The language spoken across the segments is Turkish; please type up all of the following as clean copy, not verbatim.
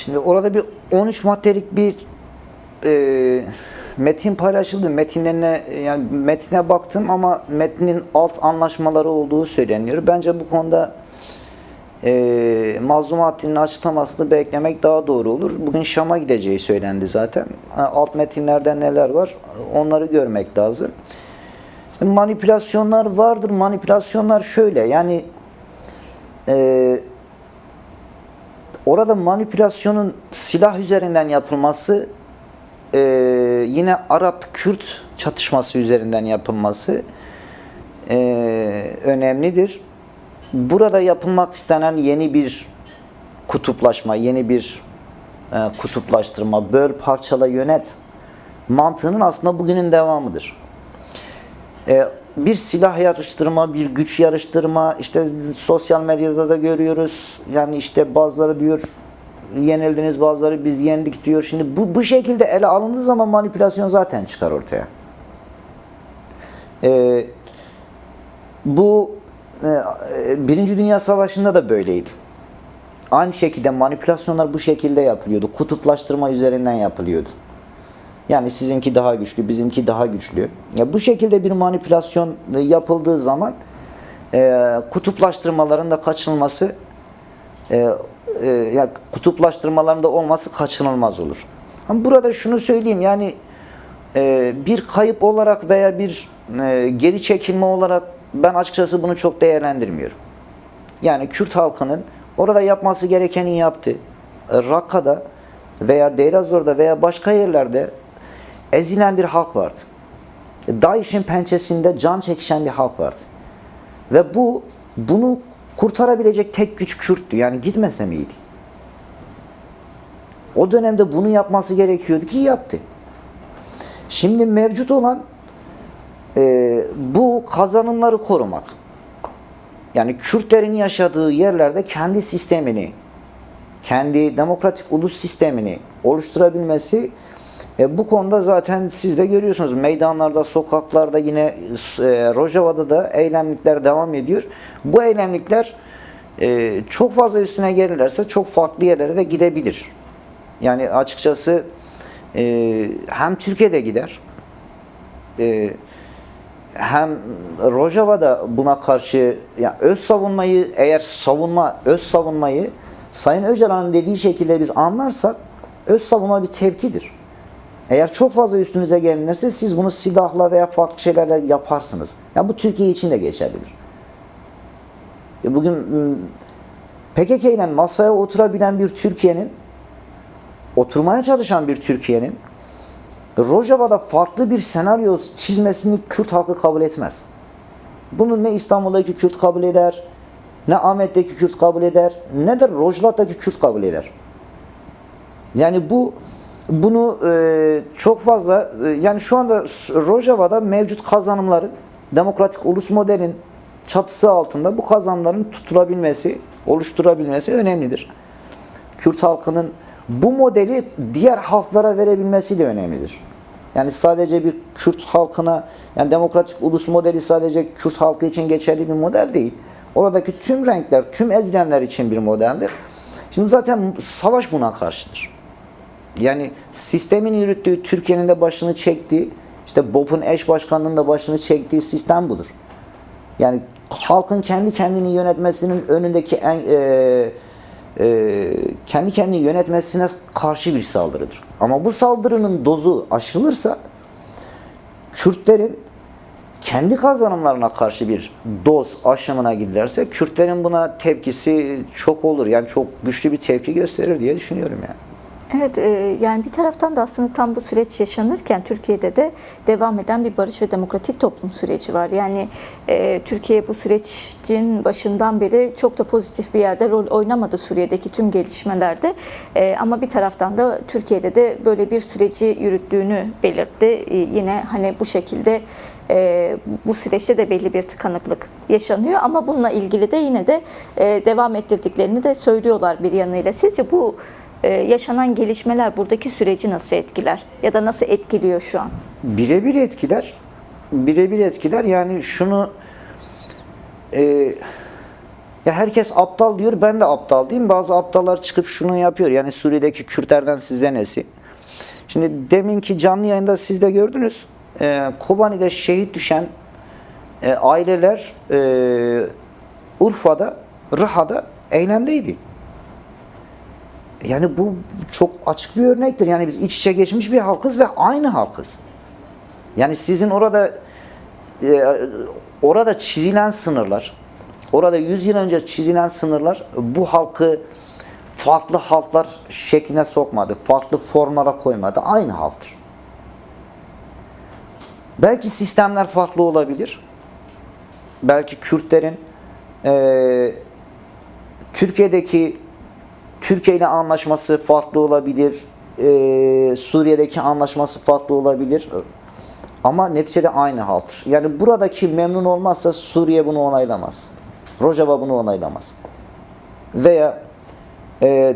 Şimdi orada bir 13 maddelik bir metin paylaşıldı. Metinlerine, yani metine baktım ama metnin alt anlaşmaları olduğu söyleniyor. Bence bu konuda Mazlum Abdi'nin açıklamasını beklemek daha doğru olur. Bugün Şam'a gideceği söylendi zaten. Alt metinlerde neler var onları görmek lazım. İşte manipülasyonlar vardır. Manipülasyonlar şöyle, yani orada manipülasyonun silah üzerinden yapılması, yine Arap-Kürt çatışması üzerinden yapılması önemlidir. Burada yapılmak istenen yeni bir kutuplaşma, yeni bir kutuplaştırma, böl, parçala, yönet mantığının aslında bugünün devamıdır. Bir silah yarıştırma, bir güç yarıştırma, işte sosyal medyada da görüyoruz. Yani işte bazıları diyor yenildiniz, bazıları biz yendik diyor. Şimdi bu şekilde ele alındığı zaman manipülasyon zaten çıkar ortaya. Bu Birinci Dünya Savaşı'nda da böyleydi. Aynı şekilde manipülasyonlar bu şekilde yapılıyordu. Kutuplaştırma üzerinden yapılıyordu. Yani sizinki daha güçlü, bizimki daha güçlü. Ya bu şekilde bir manipülasyon yapıldığı zaman kutuplaştırmaların da kaçınılması, yani kutuplaştırmaların da olması kaçınılmaz olur. Ama burada şunu söyleyeyim, yani bir kayıp olarak veya bir geri çekilme olarak ben açıkçası bunu çok değerlendirmiyorum. Yani Kürt halkının orada yapması gerekeni yaptı. Rakka'da veya Deirazor'da veya başka yerlerde ezilen bir halk vardı. DAEŞ'in pençesinde can çekişen bir halk vardı. Ve bunu kurtarabilecek tek güç Kürt'tü. Yani gitmese miydi? O dönemde bunu yapması gerekiyordu ki yaptı. Şimdi mevcut olan bu kazanımları korumak. Yani Kürtlerin yaşadığı yerlerde kendi sistemini, kendi demokratik ulus sistemini oluşturabilmesi, bu konuda zaten siz de görüyorsunuz. Meydanlarda, sokaklarda, yine Rojava'da da eylemlikler devam ediyor. Bu eylemlikler çok fazla üstüne gelirlerse çok farklı yerlere de gidebilir. Yani açıkçası hem Türkiye'de gider, hem Rojava buna karşı, yani öz savunmayı Sayın Öcalan'ın dediği şekilde biz anlarsak, öz savunma bir tepkidir. Eğer çok fazla üstünüze gelirse siz bunu silahla veya farklı şeylerle yaparsınız. Yani bu Türkiye için de geçerlidir. Bugün PKK ile masaya oturabilen bir Türkiye'nin, oturmaya çalışan bir Türkiye'nin Rojava'da farklı bir senaryo çizmesini Kürt halkı kabul etmez. Bunu ne İstanbul'daki Kürt kabul eder, ne Ahmet'teki Kürt kabul eder, ne de Rojava'daki Kürt kabul eder. Yani bunu çok fazla, yani şu anda Rojava'da mevcut kazanımların, demokratik ulus modelin çatısı altında bu kazanımların tutulabilmesi, oluşturabilmesi önemlidir. Kürt halkının bu modeli diğer halklara verebilmesi de önemlidir. Yani sadece bir Kürt halkına, yani demokratik ulus modeli sadece Kürt halkı için geçerli bir model değil. Oradaki tüm renkler, tüm ezilenler için bir modeldir. Şimdi zaten savaş buna karşıdır. Yani sistemin yürüttüğü, Türkiye'nin de başını çektiği, işte BOP'un eş başkanlığının da başını çektiği sistem budur. Yani halkın kendi kendini yönetmesinin önündeki kendi kendini yönetmesine karşı bir saldırıdır. Ama bu saldırının dozu aşılırsa, Kürtlerin kendi kazanımlarına karşı bir doz aşımına giderse, Kürtlerin buna tepkisi çok olur. Yani çok güçlü bir tepki gösterir diye düşünüyorum yani. Evet, yani bir taraftan da aslında tam bu süreç yaşanırken Türkiye'de de devam eden bir barış ve demokratik toplum süreci var. Yani Türkiye bu sürecin başından beri çok da pozitif bir yerde rol oynamadı Suriye'deki tüm gelişmelerde. Ama bir taraftan da Türkiye'de de böyle bir süreci yürüttüğünü belirtti. Yine hani bu şekilde bu süreçte de belli bir tıkanıklık yaşanıyor. Ama bununla ilgili de yine de devam ettirdiklerini de söylüyorlar bir yanıyla. Sizce bu yaşanan gelişmeler buradaki süreci nasıl etkiler ya da nasıl etkiliyor şu an? Birebir etkiler. Birebir etkiler. Yani şunu Ya herkes aptal diyor, ben de aptal diyeyim. Bazı aptallar çıkıp şunu yapıyor. Yani Suriye'deki Kürtlerden size nesi? Şimdi deminki canlı yayında siz de gördünüz. Kobani'de şehit düşen aileler Urfa'da, Rıha'da eylemdeydi. Yani bu çok açık bir örnektir. Yani biz iç içe geçmiş bir halkız ve aynı halkız. Yani sizin orada çizilen sınırlar, orada 100 yıl önce çizilen sınırlar bu halkı farklı halklar şekline sokmadı, farklı formlara koymadı. Aynı halktır. Belki sistemler farklı olabilir. Belki Kürtlerin Türkiye ile anlaşması farklı olabilir. Suriye'deki anlaşması farklı olabilir. Ama neticede aynı halktır. Yani buradaki memnun olmazsa Suriye bunu onaylamaz. Rojava bunu onaylamaz. Veya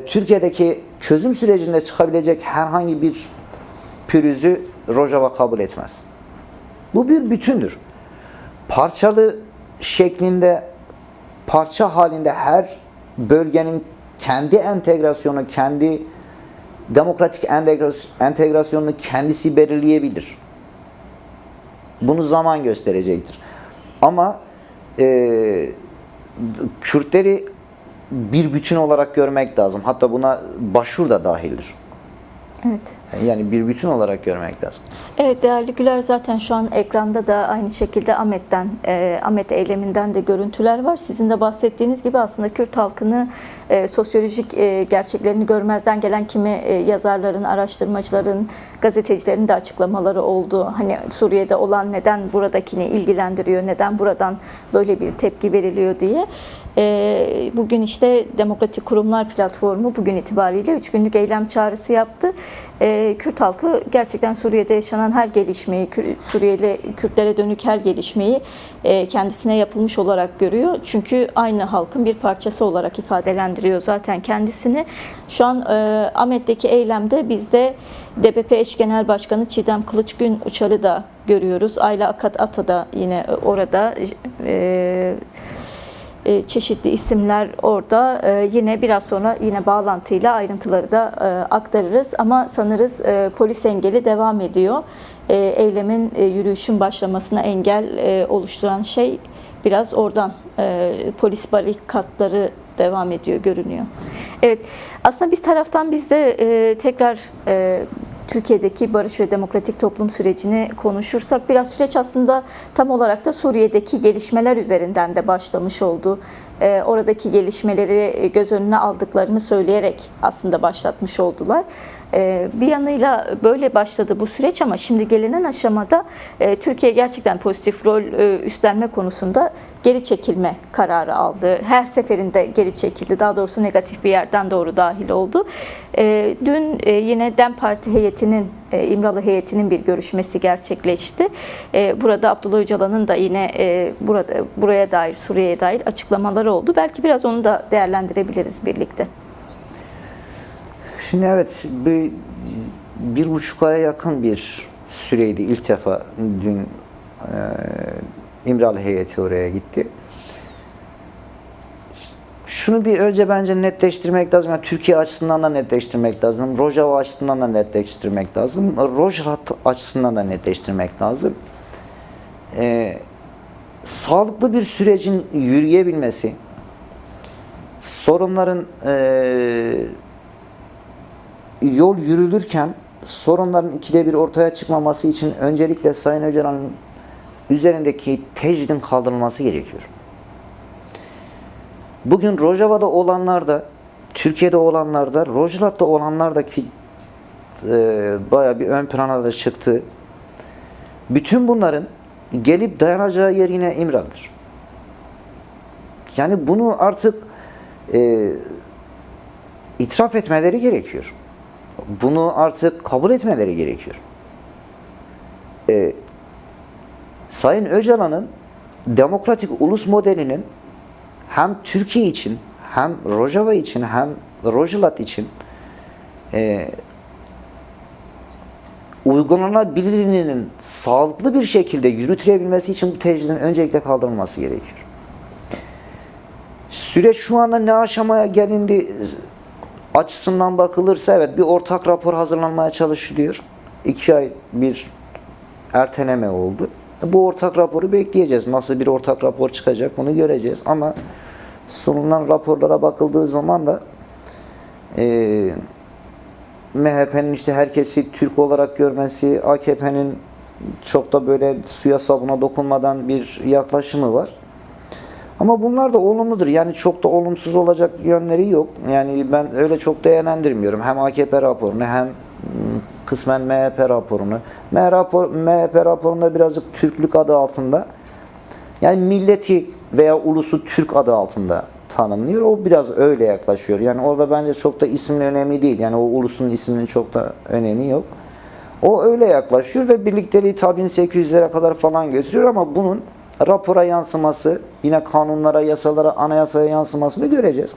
Türkiye'deki çözüm sürecinde çıkabilecek herhangi bir pürüzü Rojava kabul etmez. Bu bir bütündür. Parçalı şeklinde, parça halinde her bölgenin kendi entegrasyonu, kendi demokratik entegrasyonunu kendisi belirleyebilir. Bunu zaman gösterecektir. Ama Kürtleri bir bütün olarak görmek lazım. Hatta buna Başur da dahildir. Evet. Yani bir bütün olarak görmek lazım. Evet değerli Güler, zaten şu an ekranda da aynı şekilde Ahmet eyleminden de görüntüler var. Sizin de bahsettiğiniz gibi aslında Kürt halkını sosyolojik gerçeklerini görmezden gelen kimi yazarların, araştırmacıların, gazetecilerin de açıklamaları oldu. Hani Suriye'de olan neden buradakini ilgilendiriyor, neden buradan böyle bir tepki veriliyor diye. Bugün işte Demokratik Kurumlar Platformu bugün itibariyle 3 günlük eylem çağrısı yaptı. Kürt halkı gerçekten Suriye'de yaşanan her gelişmeyi, Suriyeli Kürtlere dönük her gelişmeyi kendisine yapılmış olarak görüyor. Çünkü aynı halkın bir parçası olarak ifadelendiriyor zaten kendisini. Şu an Ahmet'teki eylemde biz de DBP eş genel başkanı Çiğdem Kılıçgün Uçar'ı da görüyoruz. Ayla Akat Ata da yine orada. Çeşitli isimler orada. Yine biraz sonra yine bağlantıyla ayrıntıları da aktarırız. Ama sanırız polis engeli devam ediyor. Eylemin, yürüyüşün başlamasına engel oluşturan şey biraz oradan. Polis barikatları devam ediyor görünüyor. Evet, aslında bir taraftan biz de tekrar Türkiye'deki barış ve demokratik toplum sürecini konuşursak biraz süreç aslında tam olarak da Suriye'deki gelişmeler üzerinden de başlamış oldu. Oradaki gelişmeleri göz önüne aldıklarını söyleyerek aslında başlatmış oldular. Bir yanıyla böyle başladı bu süreç ama şimdi gelinen aşamada Türkiye gerçekten pozitif rol üstlenme konusunda geri çekilme kararı aldı. Her seferinde geri çekildi. Daha doğrusu negatif bir yerden doğru dahil oldu. Dün yine DEM Parti heyetinin, İmralı heyetinin bir görüşmesi gerçekleşti. Burada Abdullah Öcalan'ın da yine buraya dair, Suriye'ye dair açıklamaları oldu. Belki biraz onu da değerlendirebiliriz birlikte. Şimdi evet, bir buçuk aya yakın bir süreydi. İlk defa dün İmralı heyeti oraya gitti. Şunu bir önce bence netleştirmek lazım. Yani Türkiye açısından da netleştirmek lazım. Rojava açısından da netleştirmek lazım. Rojava açısından da netleştirmek lazım. Sağlıklı bir sürecin yürüyebilmesi, sorunların yol yürülürken sorunların ikide bir ortaya çıkmaması için öncelikle Sayın Öcalan'ın üzerindeki tecridin kaldırılması gerekiyor. Bugün Rojava'da olanlar da, Türkiye'de olanlar da, Rojava'da olanlar da ki bayağı bir ön plana da çıktı. Bütün bunların gelip dayanacağı yer yine İmralı'dır. Yani bunu artık itiraf etmeleri gerekiyor. Bunu artık kabul etmeleri gerekiyor. Sayın Öcalan'ın demokratik ulus modelinin hem Türkiye için, hem Rojava için, hem Rojava için uygulanabilirliğinin sağlıklı bir şekilde yürütülebilmesi için bu tecridin öncelikle kaldırılması gerekiyor. Süreç şu anda ne aşamaya gelindi açısından bakılırsa evet bir ortak rapor hazırlanmaya çalışılıyor. 2 ay bir erteleme oldu. Bu ortak raporu bekleyeceğiz. Nasıl bir ortak rapor çıkacak bunu göreceğiz. Ama sunulan raporlara bakıldığı zaman da MHP'nin işte herkesi Türk olarak görmesi, AKP'nin çok da böyle suya sabuna dokunmadan bir yaklaşımı var. Ama bunlar da olumludur. Yani çok da olumsuz olacak yönleri yok. Yani ben öyle çok değerlendirmiyorum. Hem AKP raporunu hem kısmen MHP raporunu. MHP raporunda birazcık Türklük adı altında. Yani milleti veya ulusu Türk adı altında tanımlıyor. O biraz öyle yaklaşıyor. Yani orada bence çok da ismin önemli değil. Yani o ulusun isminin çok da önemi yok. O öyle yaklaşıyor ve birlikteliği tabii 1800'lere kadar falan götürüyor ama bunun rapora yansıması, yine kanunlara, yasalara, anayasaya yansımasını göreceğiz.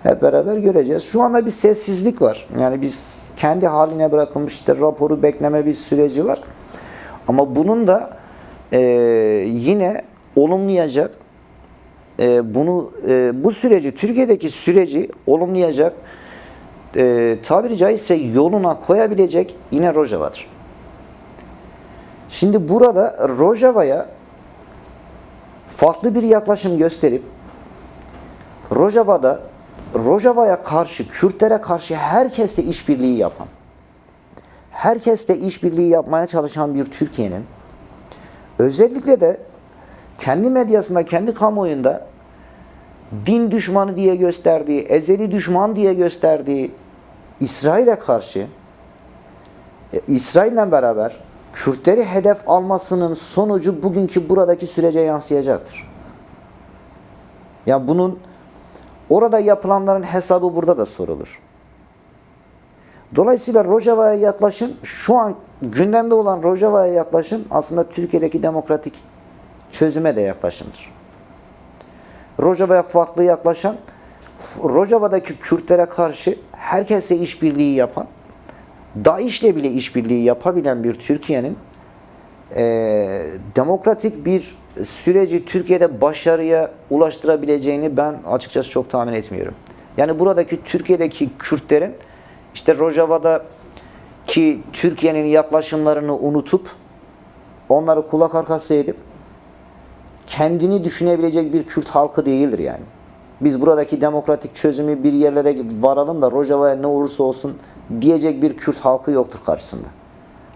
Hep beraber göreceğiz. Şu anda bir sessizlik var. Yani biz kendi haline bırakılmış işte raporu bekleme bir süreci var. Ama bunun da yine olumlayacak, bu süreci, Türkiye'deki süreci olumlayacak, tabiri caizse yoluna koyabilecek yine Rojava'dır. Şimdi burada farklı bir yaklaşım gösterip Rojava'ya karşı, Kürtlere karşı herkesle işbirliği yapan, herkesle işbirliği yapmaya çalışan bir Türkiye'nin özellikle de kendi medyasında, kendi kamuoyunda din düşmanı diye gösterdiği, ezeli düşman diye gösterdiği İsrail'e karşı, İsrail'le beraber Kürtleri hedef almasının sonucu bugünkü buradaki sürece yansıyacaktır. Ya bunun orada yapılanların hesabı burada da sorulur. Dolayısıyla Rojava'ya yaklaşım, şu an gündemde olan Rojava'ya yaklaşım aslında Türkiye'deki demokratik çözüme de yaklaşımdır. Rojava'ya farklı yaklaşan, Rojava'daki Kürtlere karşı herkese işbirliği yapan, DAEŞ'le bile işbirliği yapabilen bir Türkiye'nin demokratik bir süreci Türkiye'de başarıya ulaştırabileceğini ben açıkçası çok tahmin etmiyorum. Yani buradaki Türkiye'deki Kürtlerin işte Rojava'daki Türkiye'nin yaklaşımlarını unutup onları kulak arkası edip kendini düşünebilecek bir Kürt halkı değildir yani. Biz buradaki demokratik çözümü bir yerlere varalım da Rojava'ya ne olursa olsun diyecek bir Kürt halkı yoktur karşısında.